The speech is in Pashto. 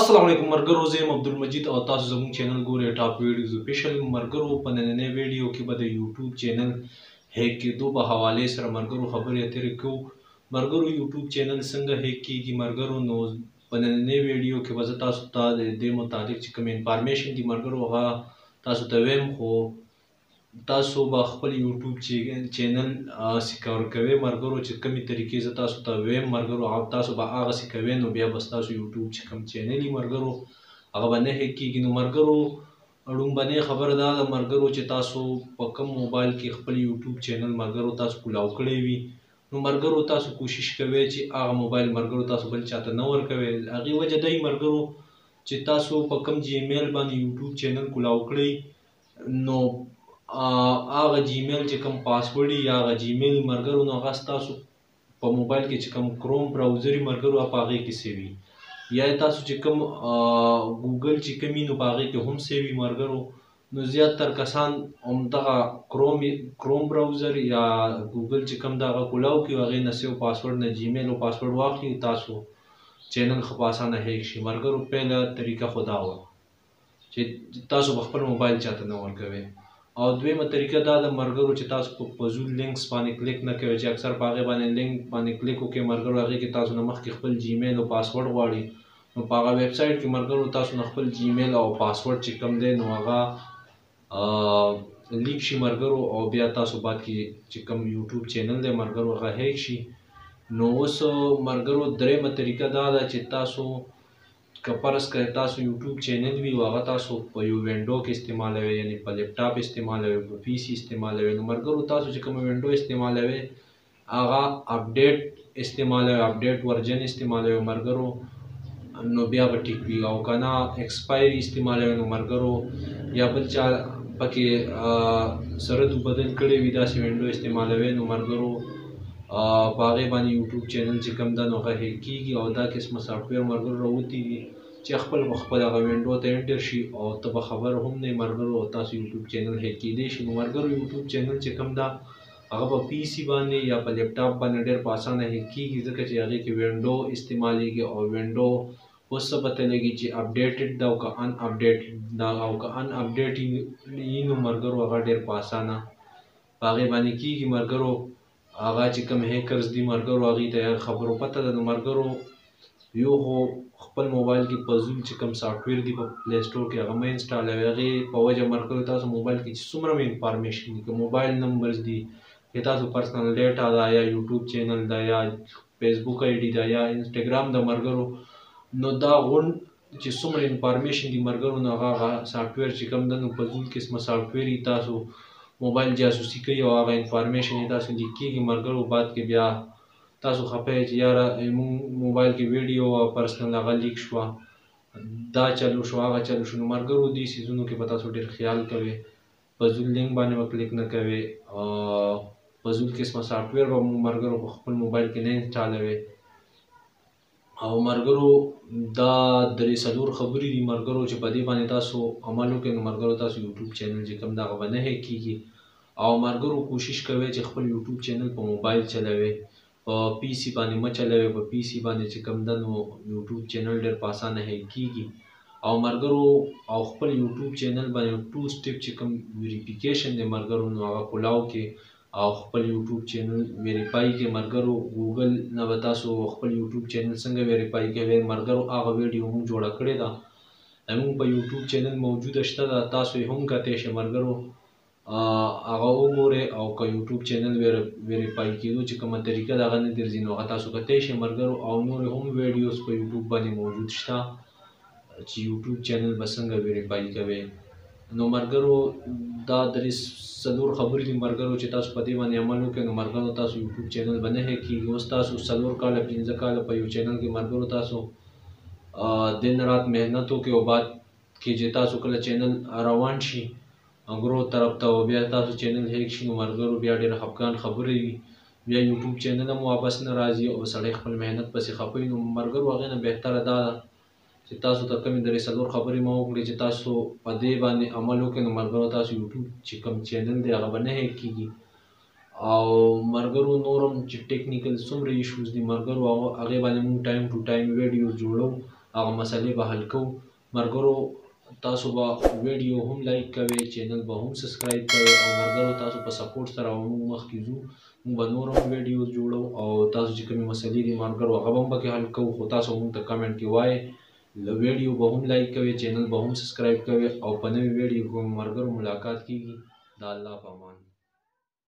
السلام علیکم مرګرو، زه یم عبدالمجید او تاسو زموږ چینل ګورئ ټاپ ویډیوز official. مرګرو په نننۍ ویډیو کې به د یوټیوب چینل هیک کېدو په حوالې سره مرګرو خبرې اترې کوو. مرګرو یوټیوب چینل څنګه هیک کېږي مرګرو، نو په نننۍ ویډیو کې به زه تاسو ته د دې متعلق چې کوم انفارمیشن دي مرګرو هغه تاسو ته وایم. خو تاسو به خپل یوټیوب چینل سکیور کوئ مرګرو، چې کومې طریقې زه تاسو ته وایم مرګرو تاسو به هغسې کوئ، نو بیا به ستاسو یوټیوب چې کوم چینل وي مرګرو هغه به نه هیک کېږي. نو مرګرو لومړنۍ خبره دا ده مرګرو چې تاسو په کوم موبایل کې خپل یوټیوب چینل مرګرو تاسو کولاو کړی وي، نو مرګرو تاسو کوشش کوئ چې هغه موبایل مرګرو تاسو بل چاته نه ورکوئ. هغې وجه دی مرګرو چې تاسو په کوم جیمیل باندې یوټیوب چینل کولاو کړئ، نو هغه جیمیل چې کوم پاسورډ یا هغه جیمیل مرګرو نو هغه ستاسو په موبایل کې چې کوم کروم براوزر وي مرګرو په هغې کې سیو وي، یا تاسو چې کوم ګوګل چې کوم وي نو په هغې کې هم سیو وي مرګرو. نو زیاتر کسان همدغه کروم براوزر یا ګوګل چې کوم د هغه کولاو کړي هغې نه سیو پاسورډ نه جیمیل او پاسورډ واخلي، تاسو چینل ښه په اسانه هیک شي مرګرو. پیله طریقه خو دا وه چې تاسو به خپل موبایل چاته نه ورکوئ، او دویمه طریقه دا ده مرګرو چې تاسو په فضول لینکس باندې کلیک نه کوئ، چې اکثر په هغې باندې لینک باندې کلیک وکړئ مرګرو، هغې کې تاسو نه مخکې خپل جیمیل او پاسورډ غواړي، نو په هغه ویب سایټ کې مرګرو تاسو نه خپل جیمیل او پاسورډ چې کوم دی نو هغه لیک شي مرګرو، او بیا تاسو بعد کې چې کوم یوټیوب چینل دی مرګرو هغه هیک شي. نو اوس مرګرو دریمه طریقه دا ده چې تاسو که فرض کړئ تاسو یوټیوب چینل وي او هغه تاسو په یو وینډو کې استعمالوئ، یعنې په لیپټاپ استعمالوئ، په پي سي استعمالوئ، نو مرګرو تاسو چې کومه وینډو استعمالوئ هغه اپډیټ استعمالوئ، اپډیټ ورژن استعمالوئ مرګرو، نو بیا به ټیک وي. او که نه ایکسپایري استعمالوئ نو مرګرو یا بل چا پکې سره دو بدل کړی وي داسې وینډو استعمالوئ نو مرګرو په هغې باندې یوټیوب چینل چې کوم ده نو هغه هیک کېږي. او دا قسمه سافټویر مرګرو راوتي دي چې خپل هغه وینډو ته انټر شي او ته به خبر هم نه یې مرګرو او تاسو یوټیوب چینل هیک کېدی شي. نو مرګرو یوټیوب چینل چې کوم ده هغه په پي سي باندې یا په لیپټاپ باندې ډېر په اسانه هیک کېږي، ځکه چې هغې کې وینډو استعمالیږي، او وینډو اوس څه پته لګي چې اپډیټډ ده او که ان اپډیټډ ده، او که ان اپډیټ وي نو مرګرو هغه ډېر په اسانه په هغې باندې کېږي مرګرو. هغه چې کوم هیکرز دي مرګرو هغوی ته هغه خبرو پته ده. نو مرګرو یو خو خپل موبایل کې فضول چې کوم سافټویر دي په پلی سټور کې هغه مه انسټالوئ، هغې په وجه مرګرو تاسو موبایل کې چې څومره مو انفارمیشن دي، که موبایل نمبرز دي، که تاسو پرسنل ډیټا ده، یا یوټیوب چینل ده، یا فیسبوک آی ډي ده، یا انسټاګرام ده مرګرو، نو دا غونډ چې څومره انفارمیشن دي مرګرو نو هغه سافټویر چې کوم ده نو فضول قسمه سافټویر وي، تاسو موبایل جاسوسي کوي او هغه انفارمیشن یې داسې لیک کېږي مرګرو، بعد کې بیا تاسو خفه یئ چې یاره زموږ موبایل کې ویډیو او پرسنل هغه لیک شوه، دا چلو شو هغه چلو شو. نو مرګرو دې څیزونو کې به تاسو ډېر خیال کوئ، فضول لینک باندې به کلیک نه کوئ، فضول قسمه سافټویر به مرګرو په خپل موبایل کې نه انسټالوئ. او مرګرو دا درې څلور خبرې دي مرګرو چې په دې باندې تاسو عمل وکړئ نو مرګرو تاسو یوټیوب چینل چې کوم ده هغه به نه هیک کېږي. او مرګرو کوشش کوئ چې خپل یوټیوب چینل په موبایل چلوئ، په پي سي باندې مه چلوئ. په پي سي باندې چې کوم ده نو یوټیوب چینل ډېر په اسانه هیک کېږي. او مرګرو او خپل یوټیوب چینل باندې 2 سټیپ چې کوم ویریفیکیشن دی مرګرو نو هغه کولاو کې او خپل یوټیوب چینل ویریفای کې مرګرو. ګوګل نه به تاسو خپل یوټیوب چینل څنګه ویریفای کوئ مرګرو، هغه ویډیو موږ جوړه کړې ده، زموږ په یوټیوب چینل موجوده شته ده، تاسو یې هم کتلی شئ مرګرو، هغه وګورئ. او که یوټیوب چینل ویریفای کېدو چې کومه طریقه ده هغه نه درځي نو هغه تاسو کتلی شئ مرګرو. او نورې هم ویډیوز په یوټیوب باندې موجود شته چې یوټیوب چینل به څنګه ویریفای کوئ. نو مرګرو دا درې څلور خبرې دي مرګرو چې تاسو په دې باندې عمل وکړئ نو مرګرو تاسو یوټیوب چینل به نه هیک کېږي. اوس تاسو 4 کاله 15 کاله په یو چینل کې مرګرو تاسو دن رات محنت وکړئ، او بعد کې چې تاسو کله چینل روان شي ګروث طرف ته او بیا تاسو چینل هیک شي نو مرګرو بیا ډېر خفګان خبرې وي، بیا یوټیوب چینل هم واپس نه راځي او سړی خپل محنت پسې خفه وي. نو مرګرو هغې نه بهتره دا ده چې تاسو ته کومې درې څلور خبرې ما وکړې چې تاسو په دې باندې عمل وکړئ نو مرګرو تاسو یوټیوب چې کوم چینل دی هغه به نه هیک کېږي. او مرګرو نور هم چې ټیکنیکل څومره ایشوز دي مرګرو هغې باندې موږ ټایم ټو ټایم ویډیو جوړو، هغه مسلې به حل کوو. ملګرو تاسو به ویډیو هم لایک کوئ، چینل به هم سبسکرایب کوئ او ملګرو تاسو په سپورټ سره موږ مخکې ځو. موږ به نور هم ویډیو جوړو او تاسو چې کومې مسلې دي ملګرو هغه به هم پکې حل کوو. خو تاسو موږ ته کمنټ کې وایئ، ویډیو به هم لایک کوئ، چینل به هم سبسکرایب کوئ او په نوې ویډیو کې ملګرو ملاقات کیږي. د الله په امان.